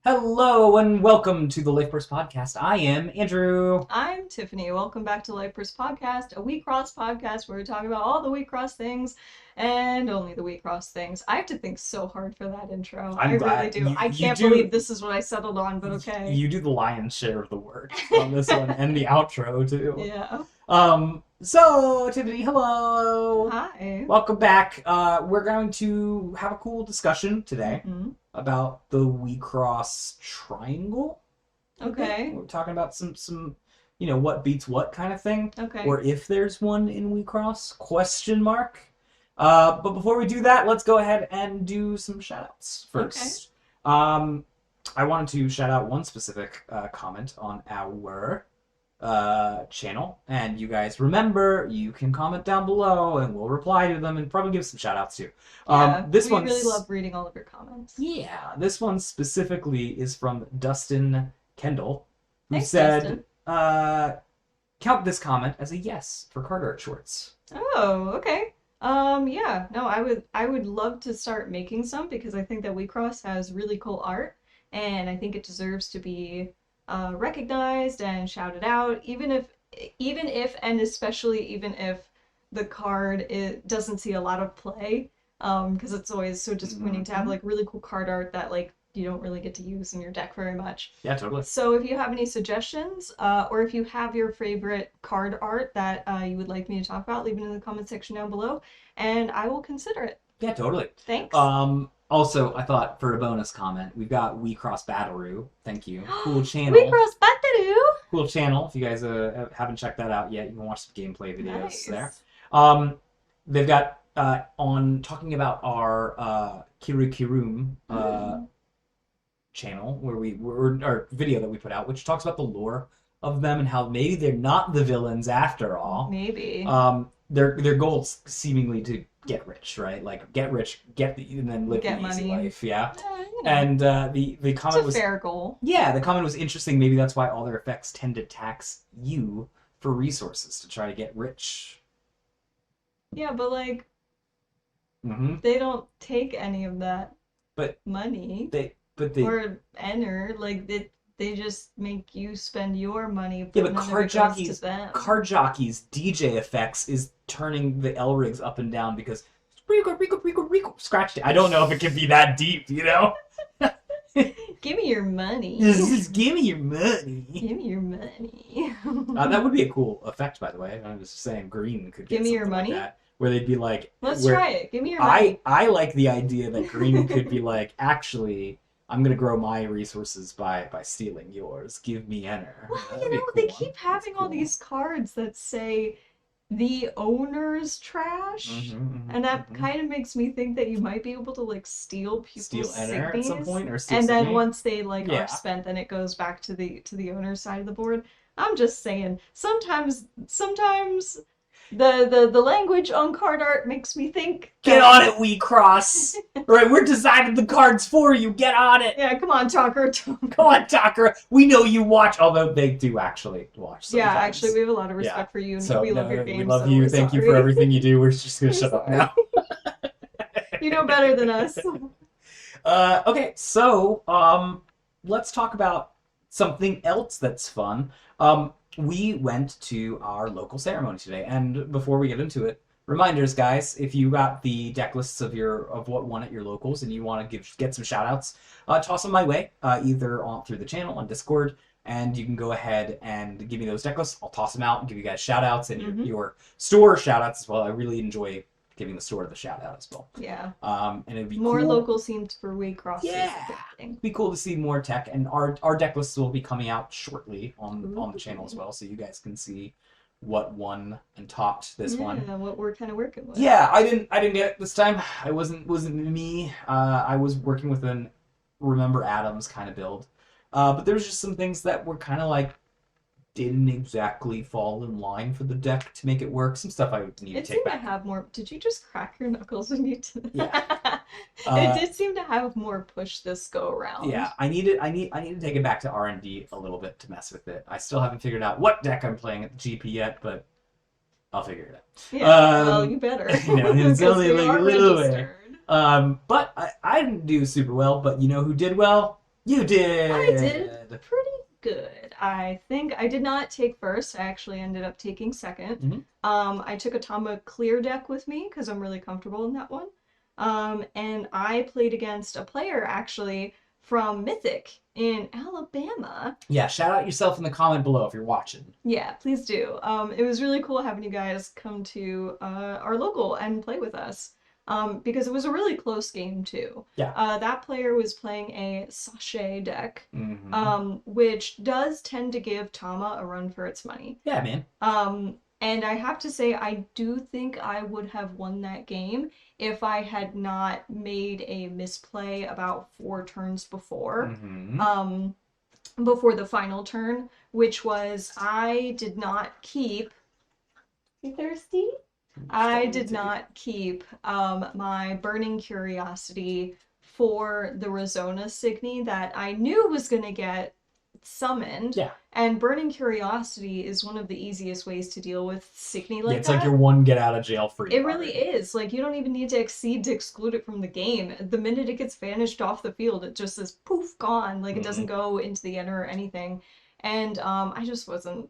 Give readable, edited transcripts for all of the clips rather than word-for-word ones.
Hello and welcome to the Life Burst Podcast. I am Andrew. I'm Tiffany. Welcome back to Lifeburst Podcast, a Wixoss podcast where we talk about all the Wixoss things and only the Wixoss things. I have to think so hard for that intro. I I'm really glad do. I you can't do. believe this is what I settled on, but okay. You do the lion's share of the work on this one and the outro too. Yeah. So Tiffany, hello. Hi. Welcome back. We're going to have a cool discussion today about the Wecross triangle. Okay. We're talking about some what beats what kind of thing. Okay. Or if there's one in Wecross, question mark. But before we do that, let's go ahead and do some shoutouts first. Okay. I wanted to shout out one specific comment on our channel, and you guys remember you can comment down below and we'll reply to them and probably give some shoutouts too. Yeah, we really love reading all of your comments. Yeah, this one specifically is from Dustin Kendall, who Thanks, said, count this comment as a yes for card art shorts. Oh, okay. Yeah, no, I would love to start making some because I think that Wecross has really cool art and I think it deserves to be recognized and shouted out, even if and especially even if the card doesn't see a lot of play, because it's always so disappointing to have like really cool card art that like you don't really get to use in your deck very much. Yeah, totally. So if you have any suggestions, or if you have your favorite card art that you would like me to talk about, leave it in the comment section down below, and I will consider it. Yeah, totally. Thanks. Also, I thought for a bonus comment, we've got Wecross Battlерoo. Thank you. Cool channel. Wecross Battleroo. Cool channel. If you guys haven't checked that out yet, you can watch some gameplay videos there. They've got on talking about our Kirukirum channel where our video that we put out, which talks about the lore of them and how maybe they're not the villains after all. Maybe. Their goals seemingly to get rich, right? Like get rich, and then live the easy life. Yeah. And the comment was a fair goal. Yeah, the comment was interesting. Maybe that's why all their effects tend to tax you for resources to try to get rich. Yeah, but like, they don't take any of that. Money. Or enter like they just make you spend your money. Yeah, but card jockeys DJ effects is turning the L rigs up and down because Rico scratched it. I don't know if it can be that deep, you know. Give me your money. Just give me your money. Give me your money. That would be a cool effect, by the way. I was just saying, Green could get give me your money. Like that, where they'd be like, let's try it. Give me your money. I like the idea that Green could be like, actually, I'm gonna grow my resources by stealing yours. Give me enter. Well, cool. They keep having all these cards that say the owner's trash, and that kind of makes me think that you might be able to like steal people's enter signies, at some point, or and then once they like are spent, then it goes back to the owner's side of the board. I'm just saying, sometimes the language on card art makes me think. Get on it, Wecross! Right, we're designing the cards for you. Get on it. Yeah, come on, Talker. Come on, Talker. We know you watch, although they do actually watch. Sometimes. Yeah, actually, we have a lot of respect for you, and we love your games. We love you. Thank you for everything you do. We're just gonna shut up now. You know better than us. Okay, so let's talk about something else that's fun. We went to our local ceremony today, and before we get into it, reminders, guys, if you got the deck lists of what won at your locals and you want to get some shout outs, toss them my way, either through the channel on Discord, and you can go ahead and give me those deck lists. I'll toss them out and give you guys shout outs and your store shout outs as well. I really enjoy giving the store the shout out as well. Yeah. And it'd be more cool. Local scenes for Wecross. Yeah. It'd be cool to see more tech, and our deck lists will be coming out shortly on the channel as well, so you guys can see what won and topped this one. Yeah, what we're kind of working with. Yeah, I didn't get it this time. It wasn't me. I was working with an Remember Adams kind of build, but there was just some things that were kind of like didn't exactly fall in line for the deck to make it work. Some stuff I would need to take back. It seemed to have more. Did you just crack your knuckles when you did that? Yeah. It did seem to have more push this go around. Yeah, I need to take it back to R&D a little bit to mess with it. I still haven't figured out what deck I'm playing at the GP yet, but I'll figure it out. Yeah, well, you better. You know, it's only like a little bit. But I didn't do super well. But you know who did well? You I did did. pretty good. I think I did not take first. I actually ended up taking second. Hmm. I took a Tama clear deck with me because I'm really comfortable in that one. And I played against a player actually from Mythic in Alabama. Yeah, shout out yourself in the comment below if you're watching. Yeah, please do. It was really cool having you guys come to our local and play with us because it was a really close game too. Yeah. That player was playing a sachet deck, Hmm. which does tend to give Tama a run for its money. Yeah, man. And I have to say, I do think I would have won that game if I had not made a misplay about 4 turns before. Hmm. Um, before the final turn, which was I did not keep. You thirsty? Just a I little did tippy. not keep my burning curiosity for the Rosona Signy that I knew was going to get summoned. Yeah. And burning curiosity is one of the easiest ways to deal with Signy Yeah, like it's like your that. one get out of jail free It really card. is. Like, you don't even need to exceed to exclude it from the game. The minute it gets vanished off the field, it just says poof, gone. Like, it doesn't Hmm. go into the enter or anything. And I just wasn't,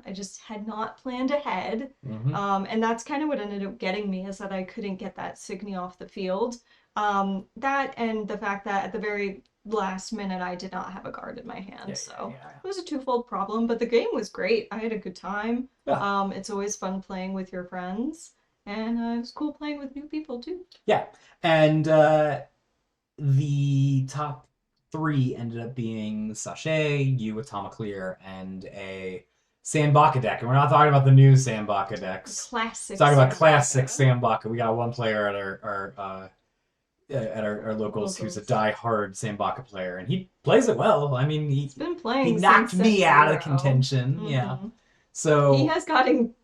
I just had not planned ahead. Hmm. And that's kind of what ended up getting me is that I couldn't get that Signy off the field. That and the fact that at the very last minute I did not have a guard in my hand. Yeah, yeah, So yeah. it was a twofold problem, but the game was great. I had a good time. Yeah. It's always fun playing with your friends, and it was cool playing with new people too. Yeah. And the top three ended up being Sachet, you with Clear, and a Sandbaka deck. And we're not talking about the new Sandbaka decks. We're Classic talking about classic Sandbaka Sandbaka. We got one player at our locals who's a locals. die-hard Sandbaka player, and he plays it well. I mean, He's been he playing knocked since set me out of zero. contention. Yeah. Hmm. He So has gotten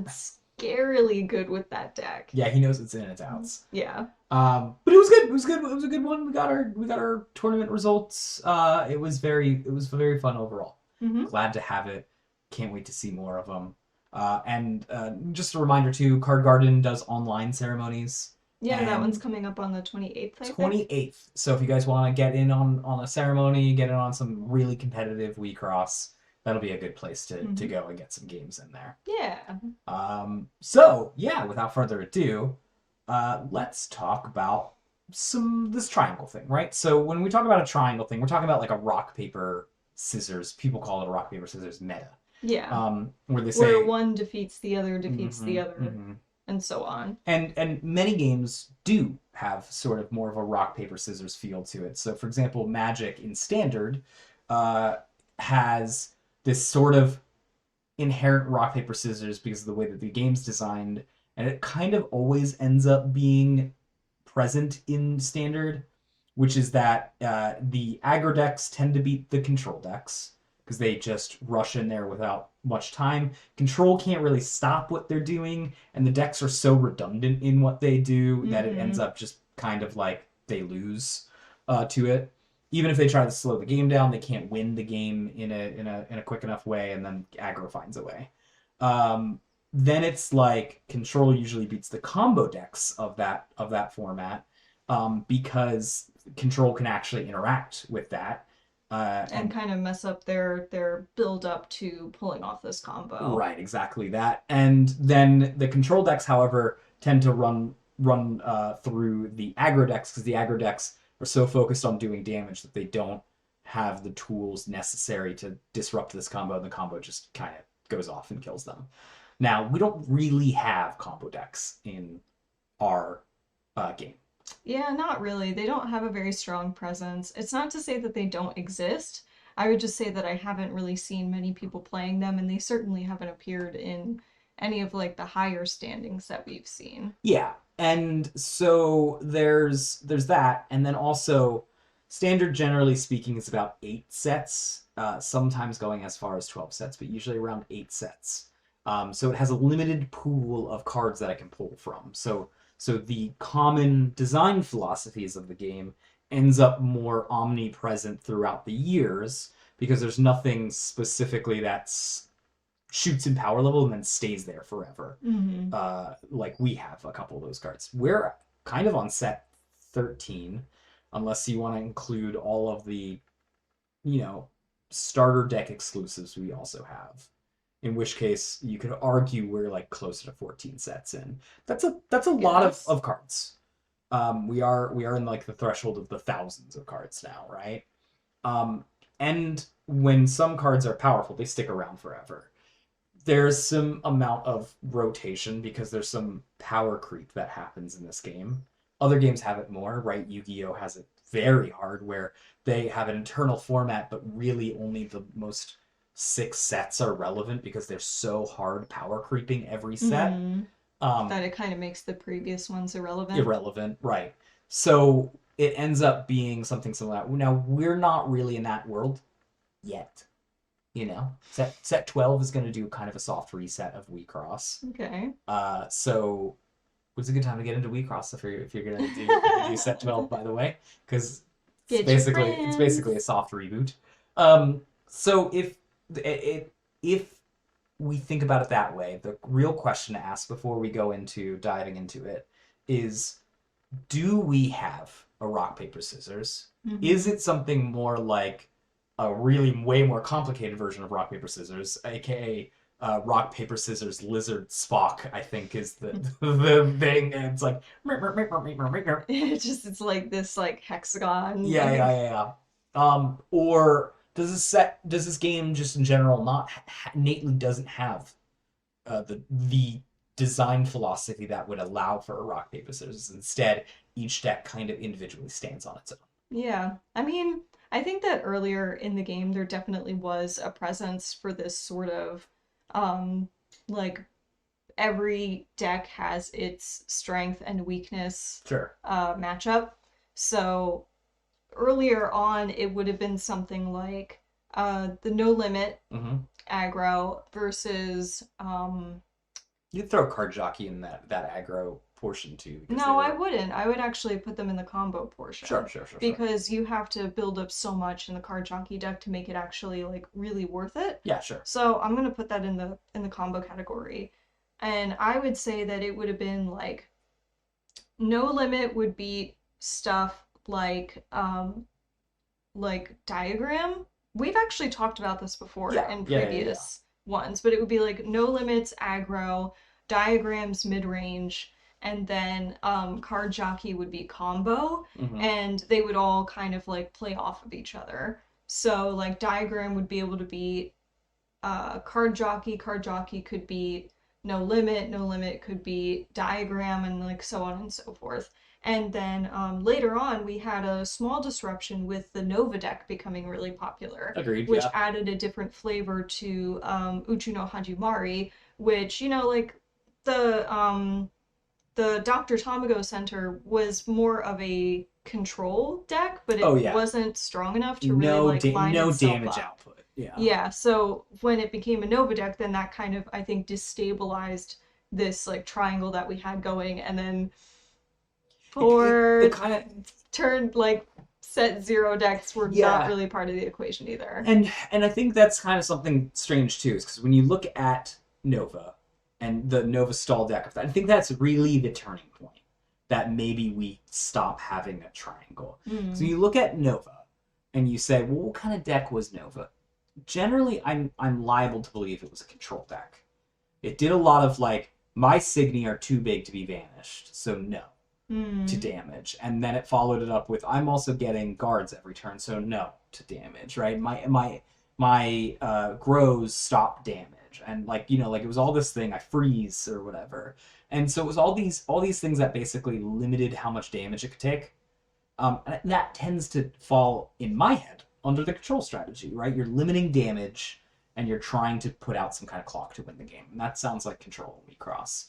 scarily good with that deck. yeah, he knows it's in and it's outs. Yeah. But it was good. It was good. It was a good one. We got our tournament results. It was very fun overall. Hmm. Glad to have it. Can't wait to see more of them. And just a reminder too, Card Garden does online ceremonies. Yeah, that one's And coming up on the 28th, I think. 28th. So if you guys want to get in on a ceremony, get in on some really competitive Wecross, that'll be a good place to Hmm. go and get some games in there. Yeah. So yeah, without further ado, let's talk about this triangle thing, right? So when we talk about a triangle thing, we're talking about like a rock paper scissors. People call it a rock paper scissors meta. Yeah. Where they Where say, one defeats the other, defeats the mm-hmm, other, mm-hmm. and so on. And many games do have sort of more of a rock paper scissors feel to it. So for example, Magic in Standard uh, has this sort of inherent rock paper scissors because of the way that the game's designed, and it kind of always ends up being present in Standard, which is that the aggro decks tend to beat the control decks because they just rush in there without much time. Control can't really stop what they're doing, and the decks are so redundant in what they do that it ends Hmm. up just kind of like they lose to it. Even if they try to slow the game down, they can't win the game in a quick enough way, and then aggro finds a way. Then it's like control usually beats the combo decks of that format, because control can actually interact with that, And and kind of mess up their build up to pulling off this combo. right, exactly that. And then the control decks, however, tend to run through the aggro decks because the aggro decks are so focused on doing damage that they don't have the tools necessary to disrupt this combo, and the combo just kind of goes off and kills them. Now, we don't really have combo decks in our game. Yeah, not really. They don't have a very strong presence. It's not to say that they don't exist. I would just say that I haven't really seen many people playing them, and they certainly haven't appeared in any of like the higher standings that we've seen. Yeah, and so there's that, and then also standard, generally speaking, is about 8 sets, sometimes going as far as 12 sets, but usually around 8 sets. So it has a limited pool of cards that I can pull from. So the common design philosophies of the game ends up more omnipresent throughout the years because there's nothing specifically that's shoots in power level and then stays there forever. Hmm. Like we have a couple of those cards. We're kind of on set 13, unless you want to include all of the you know, starter deck exclusives we also have. In which case, you could argue we're like closer to 14 sets in. That's a lot Yes. of cards. We are in like the threshold of the thousands of cards now, right? Um, and when some cards are powerful, they stick around forever. There's some amount of rotation because there's some power creep that happens in this game. Other games have it more, right? Yu-Gi-Oh has it very hard where they have an internal format, but really only the most six sets are relevant because they're so hard power creeping every set. Hmm. Um, That it kind of makes the previous ones irrelevant. Irrelevant, right? So it ends up being something similar. Now we're not really in that world yet. Set 12 is going to do kind of a soft reset of Wecross. Okay. So it's a good time to get into Wecross if you're gonna do set 12, by the way, because Get your it's basically a friends. soft reboot. So if we think about it that way, the real question to ask before we go into diving into it is, do we have a rock paper scissors? Is Hmm. it something more like a really way more complicated version of rock paper scissors, aka rock paper scissors lizard Spock? I think is the the thing, and it's like It's like this like hexagon yeah, yeah, like yeah, yeah. Or does this game just in general not innately doesn't have the design philosophy that would allow for a rock paper scissors? Instead, each deck kind of individually stands on its own. yeah. I mean, I think that earlier in the game there definitely was a presence for this sort of um like every deck has its strength and weakness Sure. matchup. So earlier on it would have been something like the no limit Mm-hmm. aggro versus You'd throw Card Jockey in that aggro portion too because they no, I were wouldn't. I would actually put them in the combo sure, portion sure, sure, sure. because you have to build up so much in the card jockey deck to make it actually like really worth it. Yeah, sure. So I'm gonna put that in the combo category. And I would say that it would have been like no limit would beat stuff like diagram. We've actually talked about this before Yeah, in yeah, yeah, yeah. previous ones, but it would be like no limits aggro, diagrams mid range, and then card jockey would be combo, Mm-hmm. and they would all kind of like play off of each other. So like diagram would be able to be card jockey could be no limit could be diagram, and like so on and so forth. And then later on, we had a small disruption with the Nova deck becoming really popular, Agreed. which Yeah. added a different flavor to Uchu no Hajimari, which, you know, like the Dr. Tamago Center was more of a control deck, but Oh it yeah. wasn't strong enough to really like line No itself damage up. output. Yeah. Yeah, so when it became a Nova deck, then that kind of, I think, destabilized this like triangle that we had going, and then The for kind of turned like set zero decks were not yeah, really part of the equation either. and I think that's kind of something strange too, is because when you look at Nova and the Nova stall deck, I think that's really the turning point. That maybe we stop having a triangle. So Mm. you look at Nova and you say, well, what kind of deck was Nova? Generally, I'm liable to believe it was a control deck. It did a lot of like my Signy are too big to be vanished, so no to Mm. damage, and then it followed it up with I'm also getting guards every turn, so no to damage. Right, my grows stop damage, and like it was all this thing I freeze or whatever, and so it was all these things that basically limited how much damage it could take. And that tends to fall in my head under the control strategy, right? You're limiting damage and you're trying to put out some kind of clock to win the game. And that sounds like control when we cross.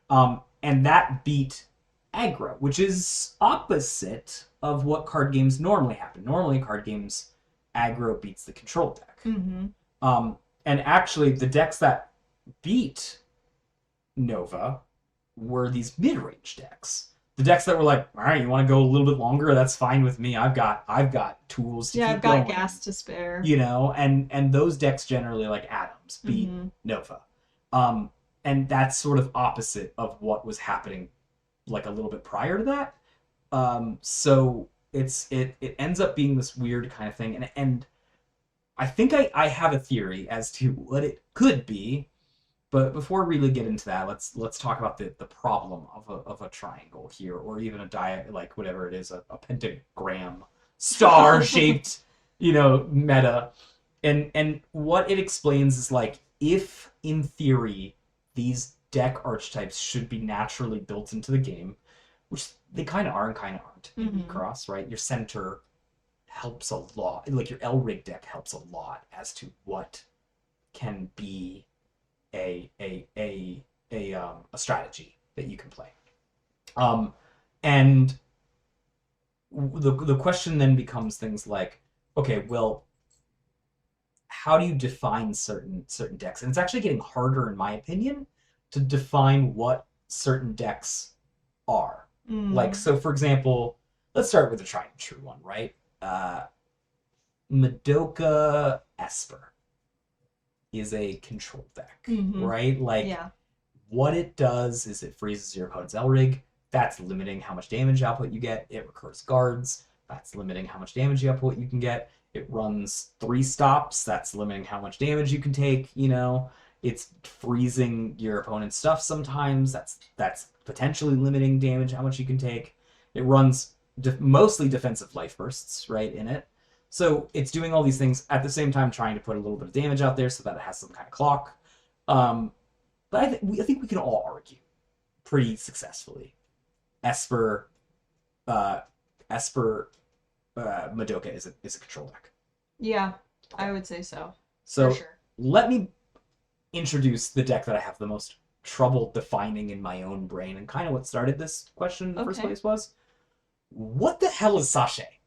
And that beat aggro, which is opposite of what card games normally happen. Normally, card games aggro beats the control deck. Mm-hmm. And actually, the decks that beat Nova were these mid-range decks. The decks that were like, all right, you want to go a little bit longer? That's fine with me. I've got tools to Yeah, keep I've got going. gas to spare. And those decks generally like Atoms beat Mm-hmm. Nova. Um, and that's sort of opposite of what was happening like a little bit prior to that. So it ends up being this weird kind of thing, and I think I have a theory as to what it could be, but before we really get into that, let's talk about the problem of a triangle here, or even a like whatever it is, a pentagram, star shaped, meta, and what it explains is like if in theory these deck archetypes should be naturally built into the game, which they kind of are and kind of aren't in Mm-hmm. Wecross, right? Your center helps a lot, like your Elrig deck helps a lot as to what can be a strategy that you can play. Um, and the question then becomes things like, okay, well, how do you define certain decks? And it's actually getting harder, in my opinion, to define what certain decks are. Like, Mm. so for example, let's start with the tried and true one, right? Madoka Esper is a control deck, Mm-hmm. right? Like, Yeah. what it does is it freezes your opponent's Elrig. That's limiting how much damage output you get. It recurs guards. That's limiting how much damage output you can get. It runs 3 stops. That's limiting how much damage you can take. It's freezing your opponent's stuff sometimes. That's potentially limiting damage how much you can take. It runs mostly defensive life bursts right in it. So it's doing all these things at the same time, trying to put a little bit of damage out there so that it has some kind of clock. But I think we can all argue pretty successfully. Esper, uh, Esper, Madoka is a control deck. Yeah, Okay, I would say so, for so sure. let me introduce the deck that I have the most trouble defining in my own brain, and kind of what started this question in the first Okay. place was, what the hell is Sachet?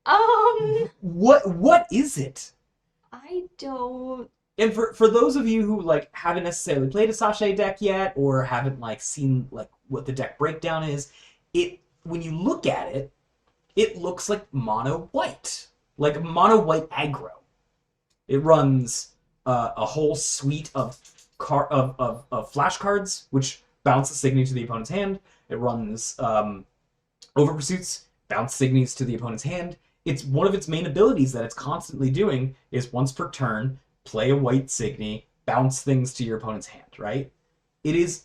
Um, What is it? I don't. And for those of you who like haven't necessarily played a Sachet deck yet, or haven't like seen like what the deck breakdown is, it when you look at it, it looks like mono white, like mono white aggro. It runs a whole suite of flashcards, which bounce a Signy to the opponent's hand. It runs over pursuits, bounce Signies to the opponent's hand. It's one of its main abilities that it's constantly doing is once per turn, play a white Signy, bounce things to your opponent's hand, right? It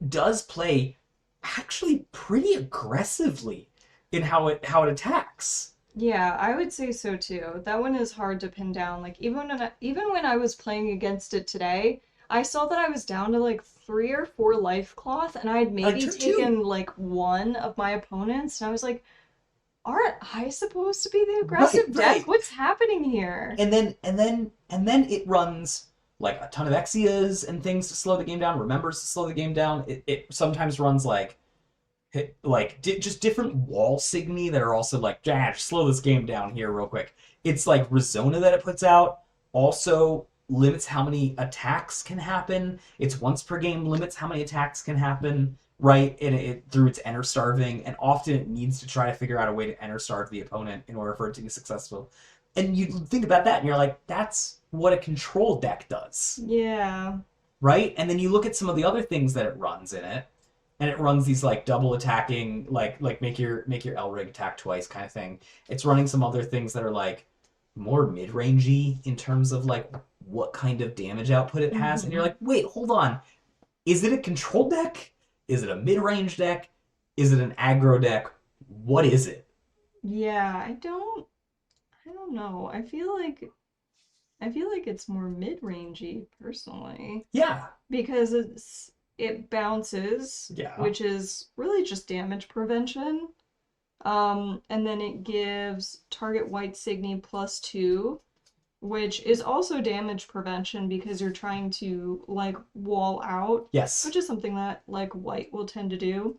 does play actually pretty aggressively in how it attacks. Yeah, I would say so too. That one is hard to pin down. Like even when I was playing against it today, I saw that I was down to like 3 or 4 life cloth, and I had maybe Turn two, taken like one of my opponents, and I was like, aren't I supposed to be the right, aggressive deck? right. What's happening here? And then it runs like a ton of Exias and things to slow the game down. Remembers to slow the game down. It sometimes runs just different wall Signy that are also like, just slow this game down here real quick. It's like Rezona that it puts out also limits how many attacks can happen. It's once per game limits how many attacks can happen, right? And it through its enter starving, and often it needs to try to figure out a way to enter starve the opponent in order for it to be successful. And you think about that and you're like, that's what a control deck does, Yeah. right? And then you look at some of the other things that it runs in it, and it runs these like double attacking, like make your Elrig attack twice kind of thing. It's running some other things that are like more mid rangey in terms of like what kind of damage output it has, and you're Hmm. like, wait, hold on, is it a control deck? Is it a mid range deck? Is it an aggro deck? What is it? Yeah, I don't know. I feel like it's more mid-rangey personally Yeah, because it bounces, yeah, which is really just damage prevention. And then it gives target white Signy +2, which is also damage prevention because you're trying to like wall out, yes, which is something that like white will tend to do.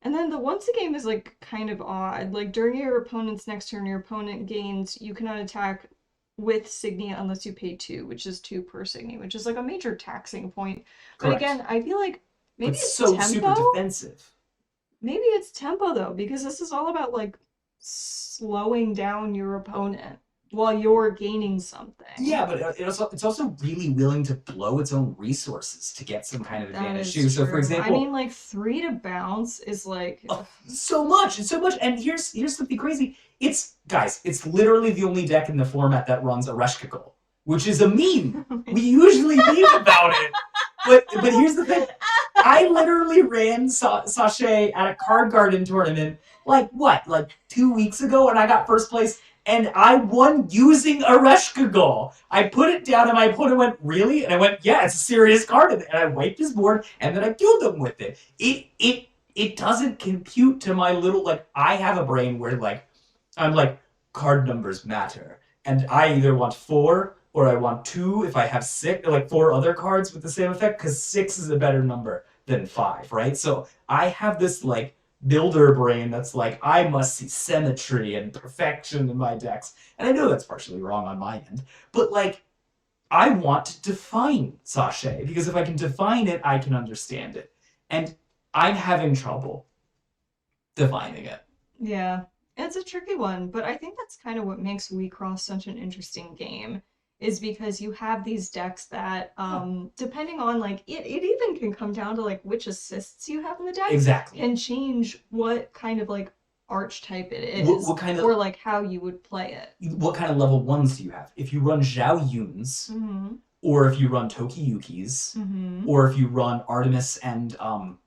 And then the once a game is like kind of odd. Like during your opponent's next turn, your opponent gains you cannot attack with Signia unless you pay 2, which is 2 per Signia, which is like a major taxing point. But correct. again, I feel like But maybe it's so super tempo. defensive. Maybe it's tempo though, because this is all about like slowing down your opponent. while you're gaining something. Yeah, but it's also really willing to blow its own resources to get some kind of That advantage is too. So, for true. I example, mean, like 3 to bounce is like, ugh. so much, it's so much. And here's something crazy. It's guys, it's literally the only deck in the format that runs a Reshkagul, which is a meme. We usually meme about it, but here's the thing. I literally ran Sachet at a card garden tournament like what, like 2 weeks ago, and I got first place, and I won using a Reshkagul. I put it down, and my opponent went, "Really?" And I went, "Yeah, it's a serious card," and I wiped his board, and then I killed him with it. It doesn't compute to my little like. I have a brain where like I'm like card numbers matter, and I either want four or I want two if I have six, like four other cards with the same effect, because six is a better number than five, right? So I have this like builder brain that's like, I must see symmetry and perfection in my decks. And I know that's partially wrong on my end, but like, I want to define Sachet because if I can define it, I can understand it. And I'm having trouble defining it. Yeah, it's a tricky one, but I think that's kind of what makes Wecross such an interesting game, is because you have these decks that, Yeah, depending on like it even can come down to like which assists you have in the deck, exactly. can change what kind of like archetype it What, is, what kind of or like how you would play it. what kind of level ones do you have? If you run Zhao Yun's, Mm-hmm. or if you run Tokiyuki's, Mm-hmm. or if you run Artemis and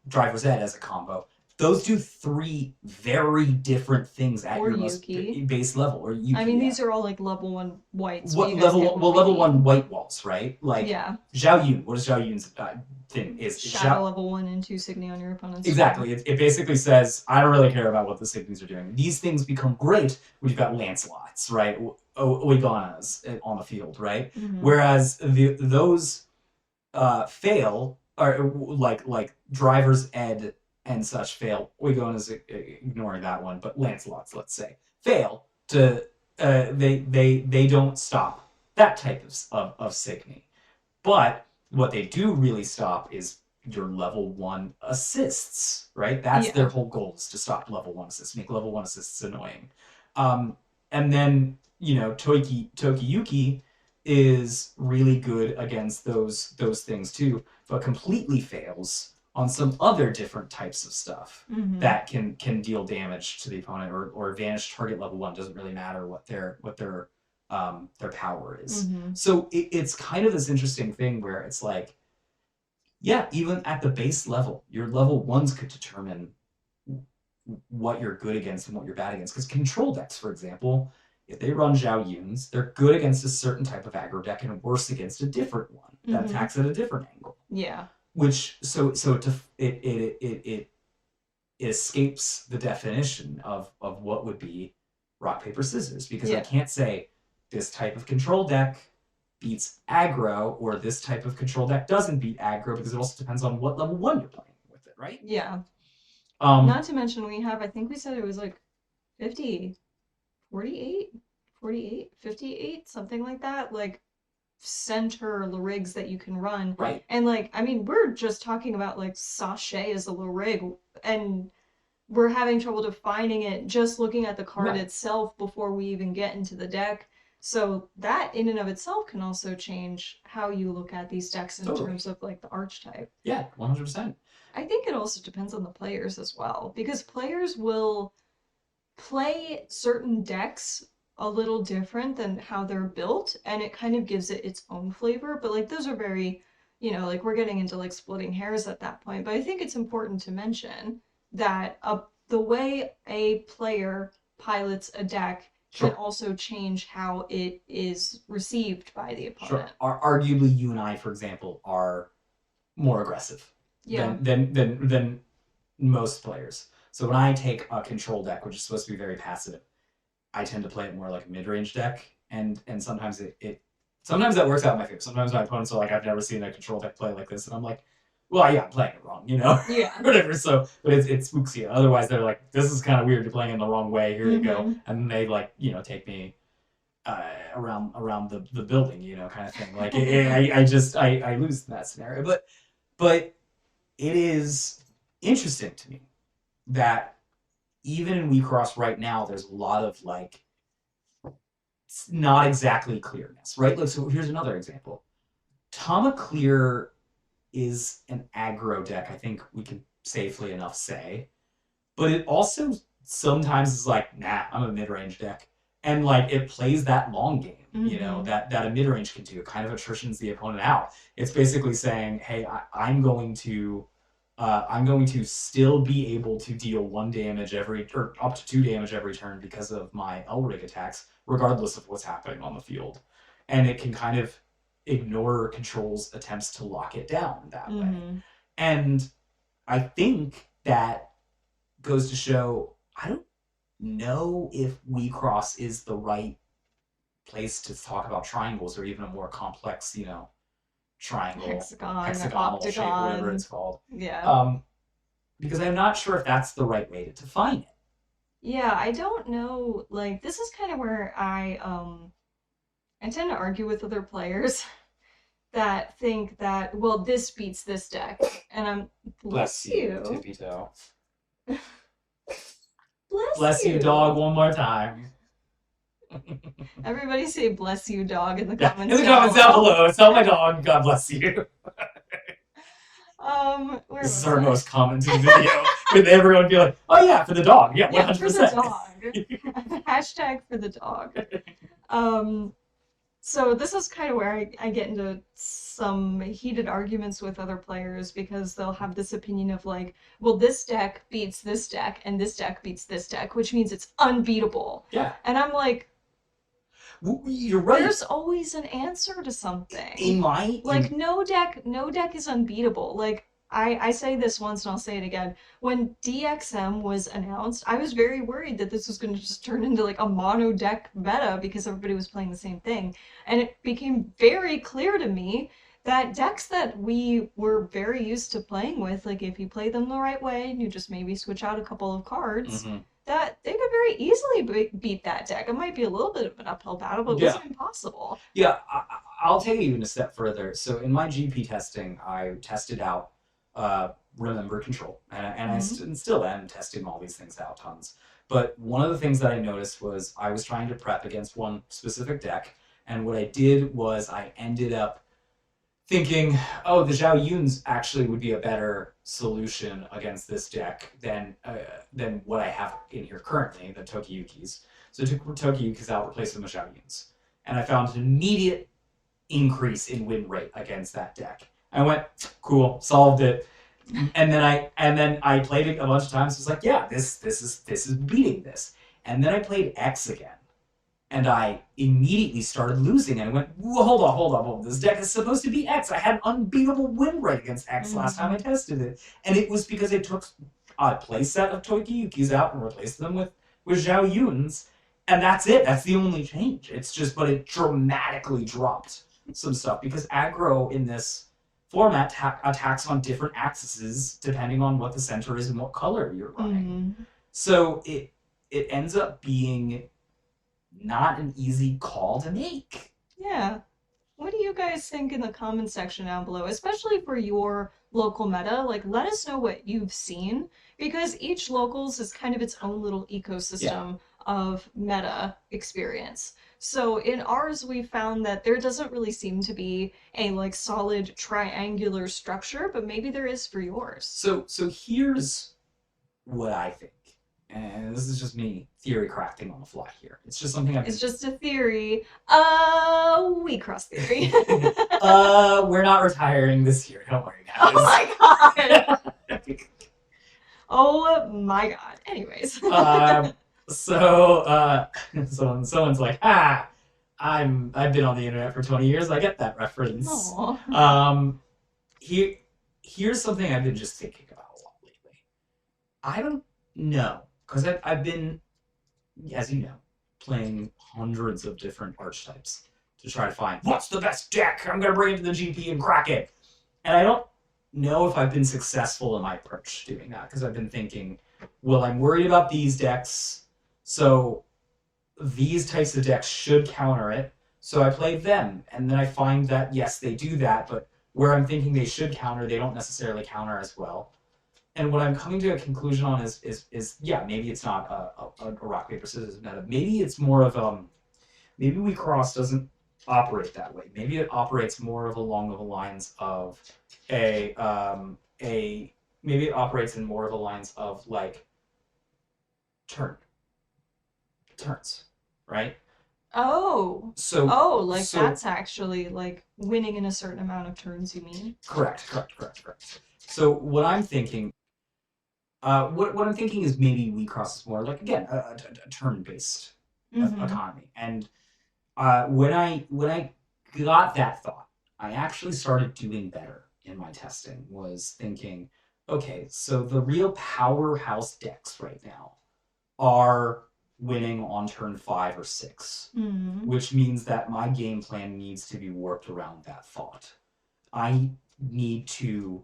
Driver's Ed as a combo, those do three very different things at Or your most Yuki. base level, or I Yuki, mean, yeah. these are all like level 1 whites, but What you guys level? get Well, what we level one mean. white walls, right? Like Yeah. Zhao Yun. What is Zhao Yun's thing? Is Shadow Zhao level 1 and 2 Signy on your opponent's turn. exactly? It basically says I don't really care about what the Signies are doing. These things become great when you've got Lancelots, right? Oiganas on the field, right? Mm-hmm. Whereas those fail, or like driver's ed and such fail. Oigon is ignoring that one, but Lancelot's, let's say, fail to they don't stop that type of Signy. But what they do really stop is your level one assists, right? That's their Yeah. whole goal, is to stop level one assists, make level one assists annoying. Um, and then, Tokiyuki is really good against those things too, but completely fails on some other different types of stuff Mm-hmm. that can deal damage to the opponent, or vanish target level one. Doesn't really matter what their power is. Mm-hmm. So it's kind of this interesting thing where it's like, yeah, even at the base level, your level ones could determine what you're good against and what you're bad against. Because control decks, for example, if they run Zhao Yuns, they're good against a certain type of aggro deck and worse against a different one that Mm-hmm. attacks at a different angle. Yeah. Which it escapes the definition of what would be rock paper scissors, because I Yeah. can't say this type of control deck beats aggro or this type of control deck doesn't beat aggro, because it also depends on what level one you're playing with it, right? Yeah. Um, Not to mention we have, I think we said it was like 50, 48, 48, 58, something like that. Like center rigs that you can run. right. And like, I mean, we're just talking about like Sachet as a rig, and we're having trouble defining it just looking at the card Right. itself before we even get into the deck. So that in and of itself can also change how you look at these decks in Totally. terms of like the archetype. Yeah, 100%. I think it also depends on the players as well, because players will play certain decks a little different than how they're built, and it kind of gives it its own flavor. But like those are very, like we're getting into like splitting hairs at that point. But I think it's important to mention that the way a player pilots a deck can Sure. also change how it is received by the Sure. opponent. Arguably, you and I, for example, are more aggressive Yeah. than most players. So when I take a control deck, which is supposed to be very passive, I tend to play it more like a mid-range deck, and sometimes sometimes that works out in my favor. Sometimes my opponents are like, I've never seen a control deck play like this, and I'm like, well, yeah, I'm playing it wrong, Yeah. whatever. So, but it spooks you. Otherwise, they're like, this is kind of weird. You're playing it the wrong way. Here you go, Mm-hmm. and they like take me around the building, kind of thing. Like I lose in that scenario, but it is interesting to me that even in WeCross right now, there's a lot of like not exactly clearness, right? Like, so here's another example. Tama Clear is an aggro deck, I think we can safely enough say, but it also sometimes is like, nah, I'm a mid-range deck. And like it plays that long game, Mm-hmm. that a mid-range can do. It kind of attritions the opponent out. It's basically saying, hey, I'm going to still be able to deal 1 damage every or up to 2 damage every turn because of my Elric attacks, regardless of what's happening on the field. And it can kind of ignore control's attempts to lock it down that way. Mm-hmm. And I think that goes to show I don't know if Wecross is the right place to talk about triangles or even a more complex, triangle, Hexagon, hexagonal shape, whatever octagon. it's called. Yeah. Um, because I'm not sure if that's the right way to define it. Yeah, I don't know. Like, this is kind of where I tend to argue with other players that think that, well, this beats this deck. And I'm, Bless bless you, you. Tippy Toe. Bless Bless you, dog, you. one more time. Everybody say bless you, dog, in the Yeah, in comments the down comments down below. below, tell my dog, God bless you. Where This is was our I? most commented video. With everyone be like, oh yeah, for the dog. Yeah, Yeah, for the 100%. dog. Hashtag for the dog. Um, so this is kind of where I get into some heated arguments with other players because they'll have this opinion of like, well, this deck beats this deck and this deck beats this deck, which means it's unbeatable. Yeah, And I'm like, you're right. there's always an answer to something. In my Like no deck is unbeatable. Like I say this once and I'll say it again. When DXM was announced, I was very worried that this was going to just turn into like a mono deck meta because everybody was playing the same thing. And it became very clear to me that decks that we were very used to playing with, like if you play them the right way and you just maybe switch out a couple of cards, Mhm. that they could very easily beat that deck. It might be a little bit of an uphill battle, but it Yeah, wasn't impossible. yeah. I'll take it even a step further. So in my GP testing, I tested out Remember Control, and Hmm. still am testing all these things out tons. But one of the things that I noticed was I was trying to prep against one specific deck, and what I did was I ended up thinking, oh, the Zhao Yuns actually would be a better solution against this deck than what I have in here currently, the Tokiyukis. So I took Tokiyukis out, replaced them with Zhao Yuns, and I found an immediate increase in win rate against that deck. I went, cool, solved it. And then I played it a bunch of times. It's like, yeah, this is beating this. And then I played X again, and I immediately started losing. And I went, hold on. This deck is supposed to be X. I had an unbeatable win rate against X last time I Hmm. tested it. And it was because I took a playset of Tokiyukis out and replaced them with Zhao Yun's. And that's it. That's the only change. It's just, but it dramatically dropped some stuff because aggro in this format attacks on different axes depending on what the center is and what color you're running. Hmm. So it ends up being not an easy call to make. Yeah. What do you guys think in the comments section down below, especially for your local meta? Like, let us know what you've seen because each locals is kind of its own little Yeah. ecosystem of meta experience. So in ours, we found that there doesn't really seem to be a like solid triangular structure, but maybe there is for yours. So here's what I think. And this is just me theory crafting on the fly here. It's just something I've It's been just a theory. We cross theory. we're not retiring this year, don't worry Oh my god. guys. Oh my god. Anyways. um so someone's like, I've been on the internet for 20 years, I get that reference. Oh. Um here here's something I've been just thinking about a lot lately. I don't know, because I've been, as you know, playing hundreds of different archetypes to try to find what's the best deck. I'm gonna bring it to the GP and crack it. And I don't know if I've been successful in my approach doing that because I've been thinking, well, I'm worried about these decks, so these types of decks should counter it. So I play them, and then I find that yes, they do that, but where I'm thinking they should counter, they don't necessarily counter as well. And what I'm coming to a conclusion on is yeah, maybe it's not a rock paper scissors meta. Maybe it's more of maybe Wecross doesn't operate that way. Maybe it operates more of along the lines of a maybe it operates in more of the lines of like turn turns, right? Oh. So Oh, like so that's actually like winning in a certain amount of turns, you mean? correct. So what I'm thinking, what I'm thinking is maybe Wecross is more like again a turn-based Mm-hmm. economy. And when I got that thought, I actually started doing better in my testing. Was thinking, okay, so the real powerhouse decks right now are winning on turn 5 or 6, Mm-hmm. which means that my game plan needs to be worked around that thought. I need to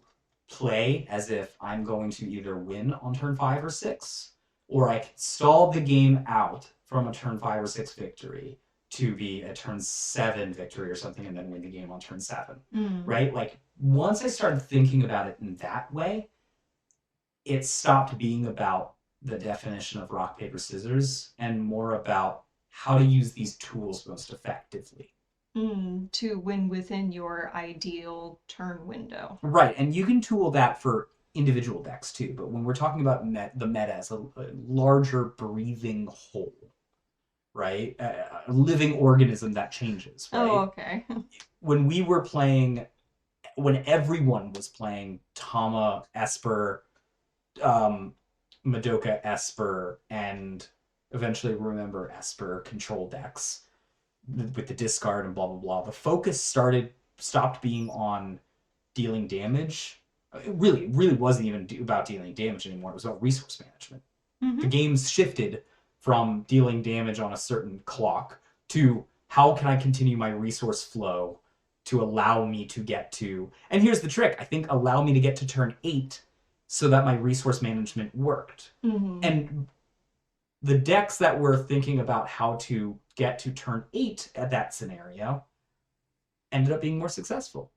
play as if I'm going to either win on turn 5 or 6, or I can stall the game out from a turn 5 or 6 victory to be a turn 7 victory or something and then win the game on turn 7. Mm. Right? Like, once I started thinking about it in that way, it stopped being about the definition of rock, paper, scissors and more about how to use these tools most effectively. Mm. To win within your ideal turn window. Right, and you can tool that for individual decks too. But when we're talking about the meta as a larger breathing whole, right, a living organism that changes, Oh, right? okay. When we were playing, when everyone was playing Tama, Esper, um, Madoka, Esper, and eventually Remember Esper control decks with the discard and blah blah blah, the focus stopped being on dealing damage. It really wasn't even about dealing damage anymore. It was about resource management. The Mm-hmm. game's shifted from dealing damage on a certain clock to how can I continue my resource flow to allow me to get to. And here's the trick, I think allow me to get to turn 8 so that my resource management worked. Mm-hmm. And the decks that were thinking about how to get to turn 8 at that scenario ended up being more successful,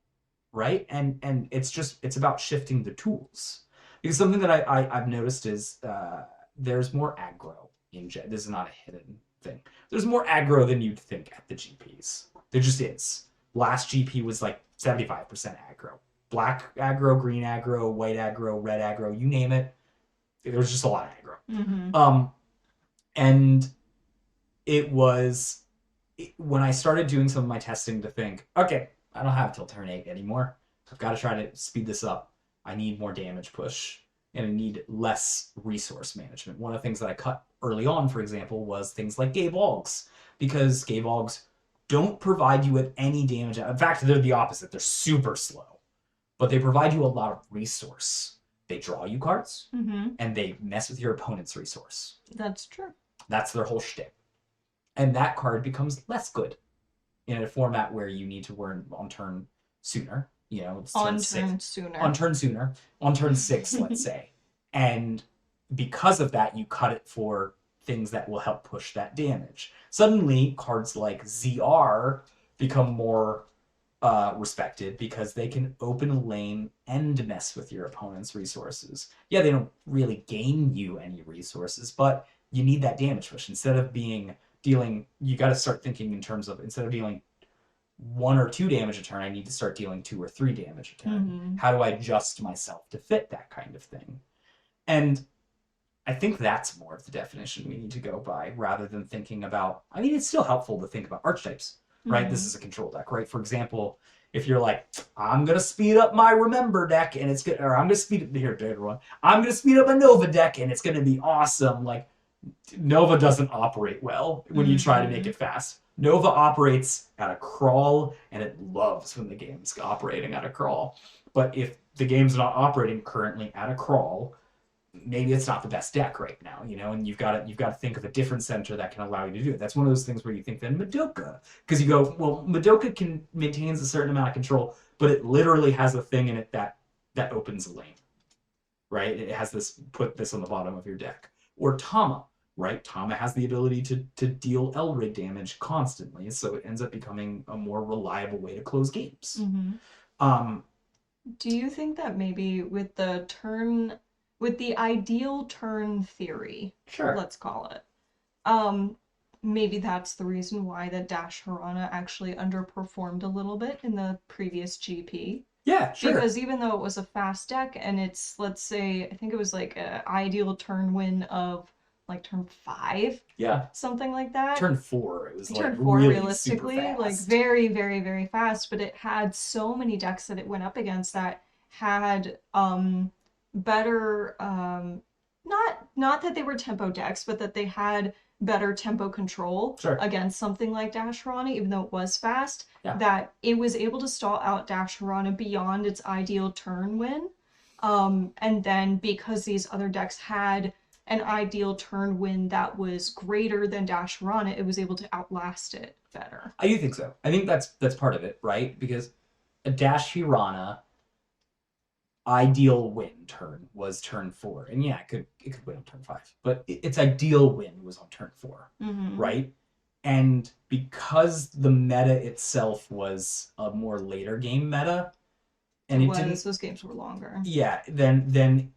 right? And it's about shifting the tools. Because something that I've noticed is there's more aggro in Jet. This is not a hidden thing. There's more aggro than you'd think at the GPs. There just is. Last GP was like 75% aggro. Black aggro, green aggro, white aggro, red aggro, you name it. There was just a lot of aggro. Mm-hmm. And it was when I started doing some of my testing to think, okay, I don't have till turn 8 anymore. I've got to try to speed this up. I need more damage push and I need less resource management. One of the things that I cut early on, for example, was things like Gave Augs, because Gave Augs don't provide you with any damage. In fact, they're the opposite. They're super slow, but they provide you a lot of resource. They draw you cards Mm-hmm. and they mess with your opponent's resource. That's true. That's their whole shtick. And that card becomes less good in a format where you need to win on turn sooner. You know, it's turn On six. turn sooner. On turn sooner. On turn 6, let's say. And because of that, you cut it for things that will help push that damage. Suddenly, cards like ZR become more respected because they can open a lane and mess with your opponent's resources. Yeah, they don't really gain you any resources, but you need that damage push. Instead of being dealing, you got to start thinking in terms of instead of dealing 1 or 2 damage a turn, I need to start dealing 2 or 3 damage a turn. Mm-hmm. How do I adjust myself to fit that kind of thing? And I think that's more of the definition we need to go by rather than thinking about. I mean, it's still helpful to think about archetypes, right? This Mm-hmm. is a control deck, right? For example, if you're like, I'm gonna speed up my Remember deck and it's good, or I'm gonna speed up here, bigger one. I'm gonna speed up a Nova deck and it's gonna be awesome. Like Nova doesn't operate well when you try to make Mm-hmm. it fast. Nova operates at a crawl, and it loves when the game's operating at a crawl. But if the game's not operating currently at a crawl, maybe it's not the best deck right now, you know, and you've got to think of a different center that can allow you to do it. That's one of those things where you think then Madoka, because you go, well, Madoka can maintains a certain amount of control, but it literally has a thing in it that opens a lane, right? It has this put this on the bottom of your deck. Or Tama, right? Tama has the ability to deal Elrig damage constantly, so it ends up becoming a more reliable way to close games. Mm-hmm. Um, Do you think that maybe with the ideal turn theory, sure. let's call it, um, maybe that's the reason why that Dash Harana actually underperformed a little bit in the previous GP. Yeah, sure. Because even though it was a fast deck and it's, let's say, I think it was like an ideal turn win of like turn 5, Yeah. something like that. Turn 4, it was like Turn 4 really super realistically, like fast. very, very, very fast, but it had so many decks that it went up against that had better not that they were tempo decks, but that they had better tempo control Sure. against something like Dash Harana, even though it was fast, Yeah. that it was able to stall out Dash Harana beyond its ideal turn win. And then because these other decks had an ideal turn win that was greater than Dash Harana, it was able to outlast it better. I do think so. I think that's part of it, right? Because a Dash Hirana ideal win turn was turn 4. And yeah, it could win on turn 5. But its ideal win was on turn 4, right? And because the meta itself was a more later game meta, and it didn't, those games were longer. yeah, then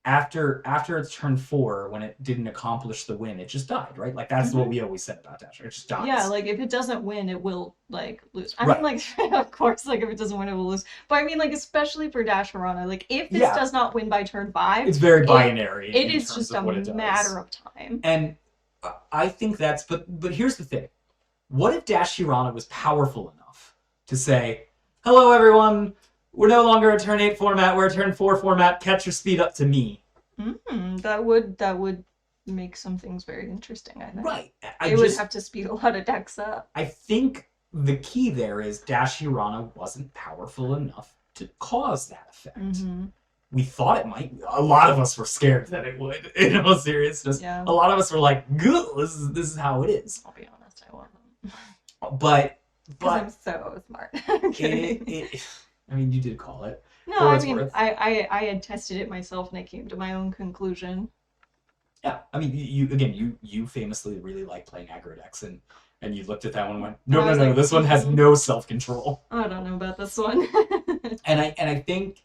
after its turn 4, when it didn't accomplish the win, it just died, right? Like that's what we always said about Dasher. It just dies. Yeah, like if it doesn't win, it will like lose. I Right. mean, like of course, like if it doesn't win, it will lose. But I mean, like especially for Dash Harana, like if this Yeah. does not win by turn 5, It's very binary. it in is terms just of a what it does. matter of time. And I think that's, but here's the thing. What if Dash Hirana was powerful enough to say, hello everyone, we're no longer a turn 8 format, we're a turn 4 format, catch your speed up to me. That would make some things very interesting, I think. Right. It would have to speed a lot of decks up. I think the key there is Dash Hirana wasn't powerful enough to cause that effect. We thought it might. A lot of us were scared that it would. In all seriousness, Yeah. A lot of us were like, "Good, this is how it is." I'll be honest, I wasn't. But I'm so smart. I'm kidding. I mean, you did call it. No, I mean, I had tested it myself and I came to my own conclusion. Yeah, I mean, you famously really like playing aggro decks, and you looked at that one and went, no, like, this one has no self control. I don't know about this one. and I think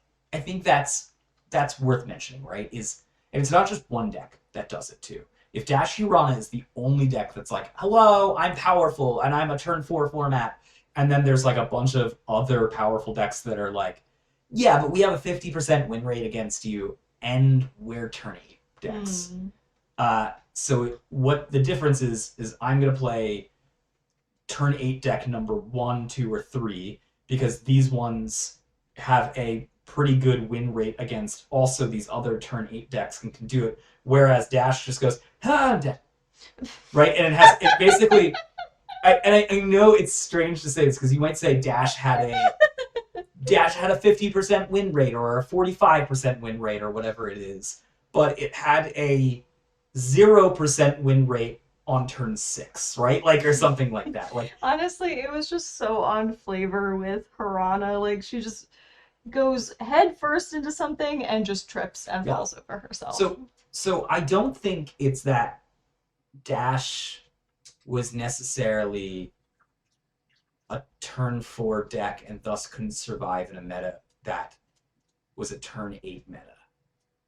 that's worth mentioning, right? And it's not just one deck that does it too. If Dash Hirana is the only deck that's like, hello, I'm powerful and I'm a turn 4 format, and then there's like a bunch of other powerful decks that are like, yeah, but we have a 50% win rate against you, and we're turn 8 decks. So what the difference is I'm going to play turn 8 deck number 1, 2, or 3, because these ones have a pretty good win rate against also these other turn 8 decks and can do it, whereas Dash just goes, ah, I'm dead. Right? And it basically... I know it's strange to say this, because you might say Dash had a 50% win rate or a 45% win rate or whatever it is, but it had a 0% win rate on turn 6, right? Like, or something like that. Like, honestly, it was just so on flavor with Harana. Like, she just goes head first into something and just trips and falls over herself. So I don't think it's that Dash was necessarily a turn 4 deck and thus couldn't survive in a meta that was a turn 8 meta.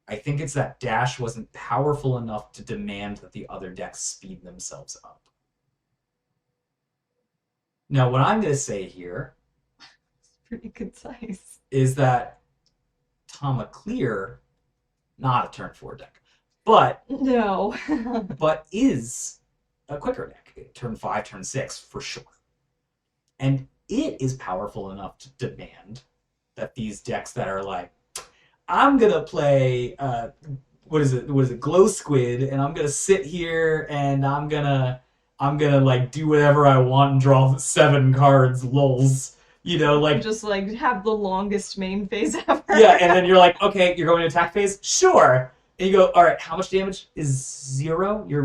I think it's that Dash wasn't powerful enough to demand that the other decks speed themselves up. Now, what I'm going to say here pretty concise is that Tama Clear, not a turn 4 deck, but no, but is a quicker deck. Turn 5, turn 6 for sure. And it is powerful enough to demand that these decks that are like, I'm gonna play what is it, Glow Squid, and I'm gonna sit here and I'm gonna like do whatever I want and draw 7 cards, lols. You know, like just like have the longest main phase ever. Yeah, and then you're like, okay, you're going to attack phase? Sure. And you go, all right, how much damage is 0? You're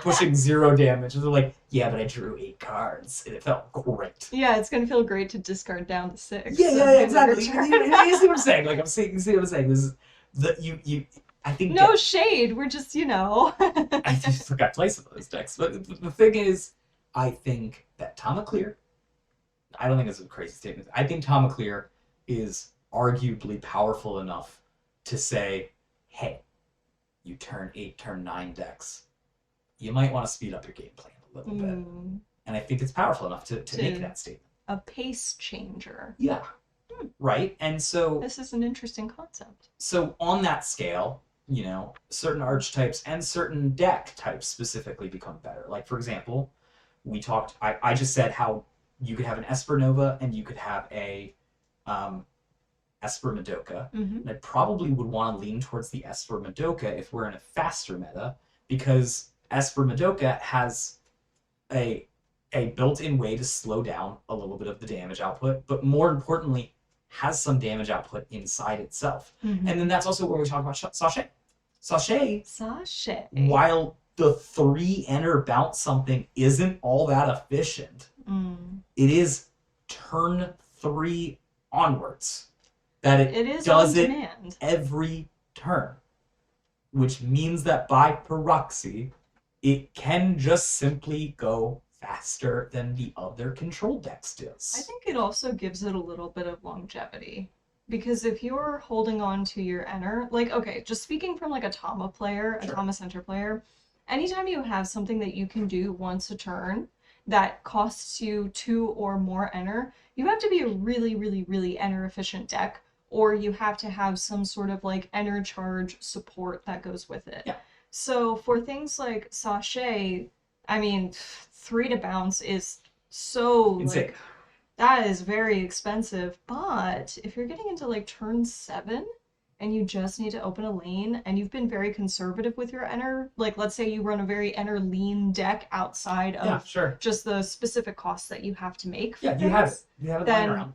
pushing 0 damage. And they're like, yeah, but I drew 8 cards, and it felt great. Yeah, it's gonna feel great to discard down to 6. Yeah, exactly. You see what I'm saying? Like, you see what I'm saying? This is the I think no shade. We're just, I just forgot to play some of those decks, but the thing is, I think that Tama Clear. I don't think it's a crazy statement. I think Tama Clear is arguably powerful enough to say, hey, you turn 8, turn 9 decks. you might want to speed up your game plan a little bit. Mm, And I think it's powerful enough to make to that statement. a pace changer. Yeah. Hmm, Right? And so this is an interesting concept. on that scale, certain archetypes and certain deck types specifically become better. Like for example, I just said how you could have an Esper Nova and you could have a um, Esper Madoka. Mm-hmm. And I probably would want to lean towards the Esper Madoka if we're in a faster meta, because Esper Madoka has a a built-in way to slow down a little bit of the damage output, but more importantly, has some damage output inside itself. Mm-hmm. And then that's also where we talk about Sachet. Sachet, Sachet. while the 3 enter bounce something isn't all that efficient, it is turn 3 onwards that It is does on it demand. every turn, which means that by proxy, it can just simply go faster than the other control decks I does. think it also gives it a little bit of longevity. Because if you're holding on to your enter, like, okay, just speaking from like a Tama player, a Sure. Tama center player, anytime you have something that you can do once a turn that costs you 2 or more enter, you have to be a really, really, really enter efficient deck, or you have to have some sort of like enter charge support that goes with it. Yeah. So for things like Sachet, I mean, 3 to bounce is so Insane. like that is very expensive. But if you're getting into like turn 7 and you just need to open a lane and you've been very conservative with your enter, like let's say you run a very enter lean deck outside Yeah, of sure. just the specific costs that you have to make for Yeah, you have it. things, You have it lying then around.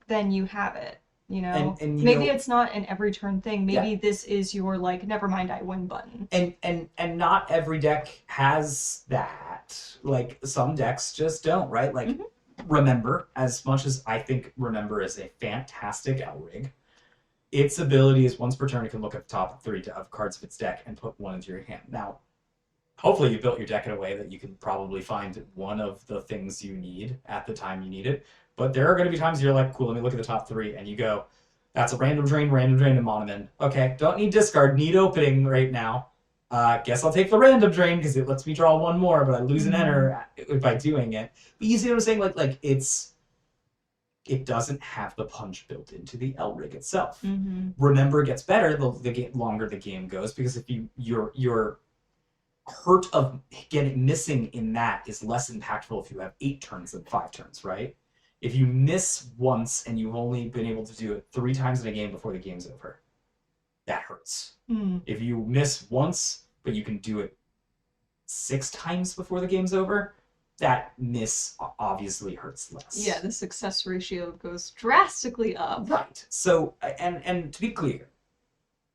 then you have it. You know, And maybe it's not an every turn thing. Yeah. Maybe this is your like never mind I win button. And not every deck has that. Like some decks just don't, right? Like Remember, as much as I think Remember is a fantastic Elrig, its ability is once per turn it can look at the top 3 of cards of its deck and put 1 into your hand. Now, hopefully you built your deck in a way that you can probably find one of the things you need at the time you need it. But there are going to be times you're like, cool, let me look at the top 3, and you go, that's a random drain, and monument. Okay, don't need discard, need opening right now. Guess I'll take the random drain because it lets me draw 1 more, but I lose an enter by doing it. But you see what I'm saying? Like it doesn't have the punch built into the Elrig itself. Remember, it gets better the longer the game goes, because if your hurt of getting missing in that is less impactful if you have 8 turns than 5 turns, right? If you miss once and you've only been able to do it 3 times in a game before the game's over, that hurts. If you miss once, but you can do it 6 times before the game's over, that miss obviously hurts less. Yeah, the success ratio goes drastically up. Right. So, and to be clear,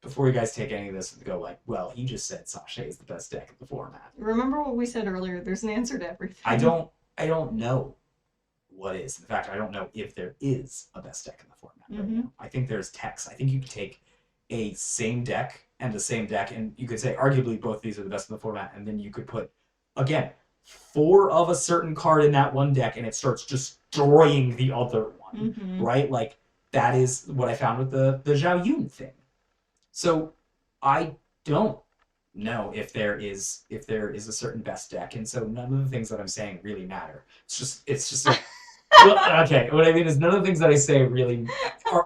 before you guys take any of this and go like, well, he just said Sachet is the best deck in the format. Remember what we said earlier, there's an answer to everything. I don't know what is. In fact, I don't know if there is a best deck in the format right now. I think there's techs. I think you could take a same deck and the same deck, and you could say arguably both of these are the best in the format, and then you could put, again, 4 of a certain card in that one deck, and it starts destroying the other one, right? Like, that is what I found with the Zhao Yun thing. So I don't know if there is a certain best deck, and so none of the things that I'm saying really matter. It's just well, okay. What I mean is none of the things that I say really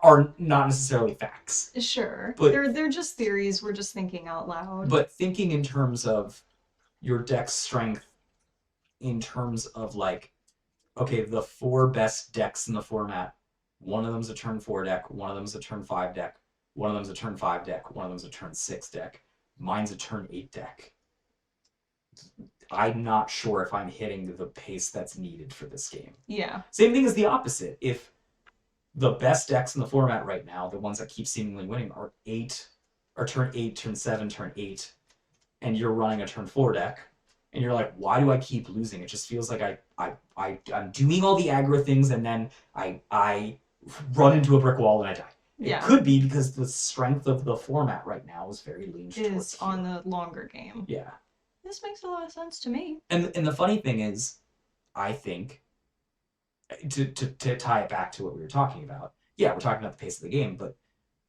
are not necessarily facts. Sure, but they're just theories. We're just thinking out loud. But thinking in terms of your deck's strength, in terms of like, okay, the 4 best decks in the format. One of them's a turn 4 deck. One of them's a turn 5 deck. One of them's a turn 5 deck. One of them's a turn 6 deck. Mine's a turn 8 deck. I'm not sure if I'm hitting the pace that's needed for this game. Yeah. Same thing as the opposite. If the best decks in the format right now, the ones that keep seemingly winning, are turn 8, turn 7, turn 8, and you're running a turn 4 deck, and you're like, why do I keep losing? It just feels like I'm doing all the aggro things, and then I run into a brick wall and I die. It could be because the strength of the format right now is very lean towards on the longer game. Yeah. This makes a lot of sense to me. And the funny thing is, I think, to tie it back to what we were talking about, yeah, we're talking about the pace of the game, but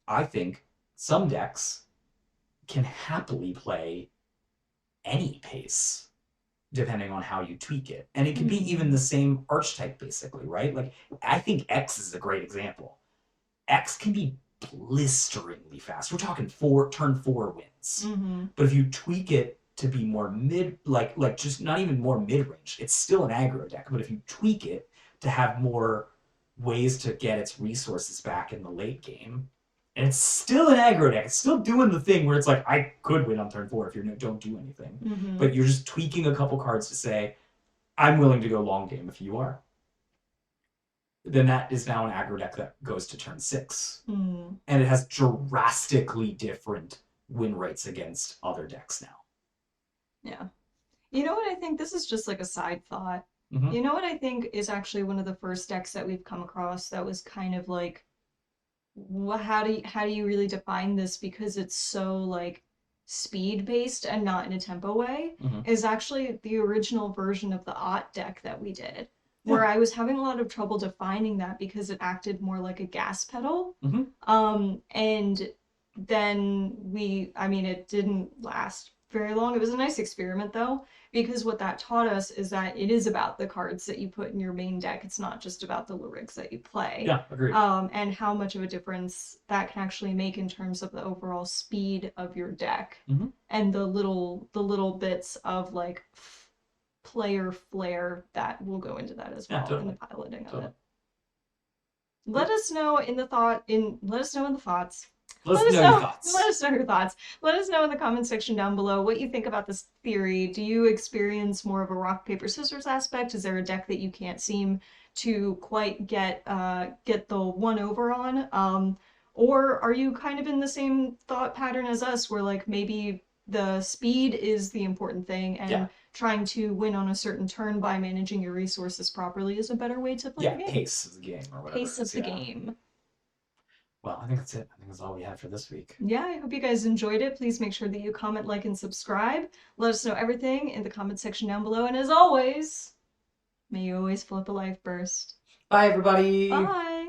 I think some decks can happily play any pace depending on how you tweak it. And it could be even Mm-hmm. the same archetype, basically, right? Like, I think X is a great example. X can be blisteringly fast. We're talking turn four wins. Mm-hmm. But if you tweak it to be more like just not even more mid range, it's still an aggro deck. But if you tweak it to have more ways to get its resources back in the late game, and it's still an aggro deck. It's still doing the thing where it's like I could win on turn four if you don't do anything, Mm-hmm. but you're just tweaking a couple cards to say I'm willing to go long game if you are. Then that is now an aggro deck that goes to turn six, Mm. and it has drastically different win rates against other decks now. Yeah. You know what I think? This is just like a side thought. Mm-hmm. You know what I think is actually one of the first decks that we've come across that was kind of like, how do you really define this because it's so like speed based and not in a tempo way? Mm-hmm. Is actually the original version of the Ott deck that we did, Yeah. where I was having a lot of trouble defining that because it acted more like a gas pedal. Mm-hmm. And then I mean, it didn't last very long. It was a nice experiment though, because what that taught us is that it is about the cards that you put in your main deck. It's not just about the lyrics that you play. Yeah, agreed. And how much of a difference that can actually make in terms of the overall speed of your deck Mm-hmm. and the little bits of like player flair that will go into that as Yeah, well in the totally. piloting of Totally. it. Let us know in the thought in let us know in the thoughts. Let Let us us know your know. Let thoughts. us know your thoughts. Let us know in the comment section down below what you think about this theory. Do you experience more of a rock paper scissors aspect? Is there a deck that you can't seem to quite get the one over on? Or are you kind of in the same thought pattern as us, where like maybe the speed is the important thing, Yeah. and trying to win on a certain turn by managing your resources properly is a better way to play Yeah, the game? pace of the game or whatever Pace it is. of the Yeah. game. Well, I think that's it. I think that's all we have for this week. Yeah, I hope you guys enjoyed it. Please make sure that you comment, like, and subscribe. Let us know everything in the comment section down below. And as always, may you always flip a life burst. Bye, everybody. Bye!